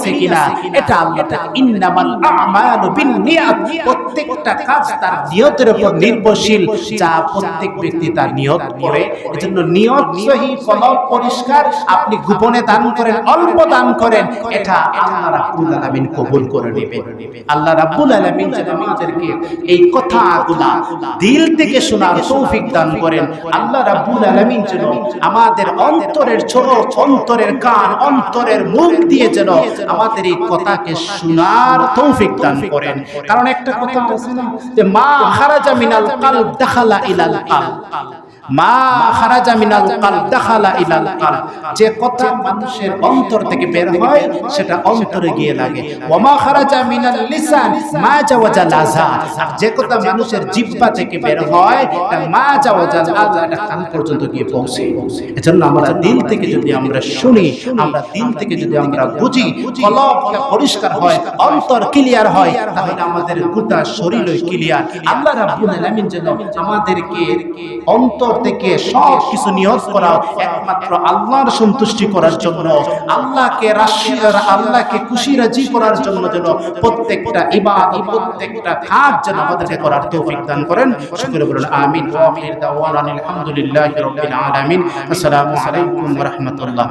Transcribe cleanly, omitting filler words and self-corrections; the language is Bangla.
আছে কিনা, এটা আল্লাহ তাআলা ইন্নামাল আমালু বিন্নিয়াত, প্রত্যেকটা কাজ তার নিয়তের উপর নির্ভরশীল, যা প্রত্যেক ব্যক্তি তার নিয়ত করে। এজন্য নিয়ত সহি, কলব পরিষ্কার, আপনি গোপনে দান করেন, অল্প দান করেন, এটা আল্লাহ রাব্বুল আলামিন কবুল করে নেবেন। আল্লাহ রাব্বুল আলামিন যেন আমাদেরকে এই কথাগুলা দিল থেকে শোনার তৌফিক দান করেন। আল্লাহ রাব্বুল আলামিন যেন আমাদের অন্তরের চোখ, অন্তরের কান, অন্তরের মুখ দিয়ে যেন আমাদের এই কথাকে শোনার তৌফিক দান করেন। কারণ একটা কথা আছে না, যে মা খারাজা মিনাল কলব দাখালা ইলাল কলব, মা খারাজা মিনাল কলব দাখালা ইলাল কলব, যে কথা মানুষের অন্তর থেকে বের হয় সেটা অন্তরে গিয়ে লাগে। ওয়া মা খারাজা মিনাল লিসান মা জাওয়াজা লাযা, যে কথা মানুষের জিহ্বা থেকে বের হয় তা মা জাওয়াজা লাযা, এটা কান পর্যন্ত গিয়ে পৌঁছে। এজন্য আমরা দিল থেকে যদি আমরা শুনি, আমরা দিল থেকে যদি আমরা বুঝি, কলবটা পরিষ্কার হয়, অন্তর ক্লিয়ার হয়, তাহলে আমাদের গোটা শরীরই ক্লিয়ার। আল্লাহ রাব্বুল আলামিন যেন আমাদেরকে অন্তর থেকে সব কিছু নিয়ত করা একমাত্র আল্লাহর সন্তুষ্টি করার জন্য, আল্লাহকে খুশি রাজি করার জন্য যেন প্রত্যেকটা ইবাদত, প্রত্যেকটা কাজ যেন আমাদেরকে করার তৌফিক দান করেন। সকলে বলুন আমিন। ওয়া আখির দাওয়ানা আলহামদুলিল্লাহি রাব্বিল আলামিন। আসসালামু আলাইকুম ওয়া রাহমাতুল্লাহ।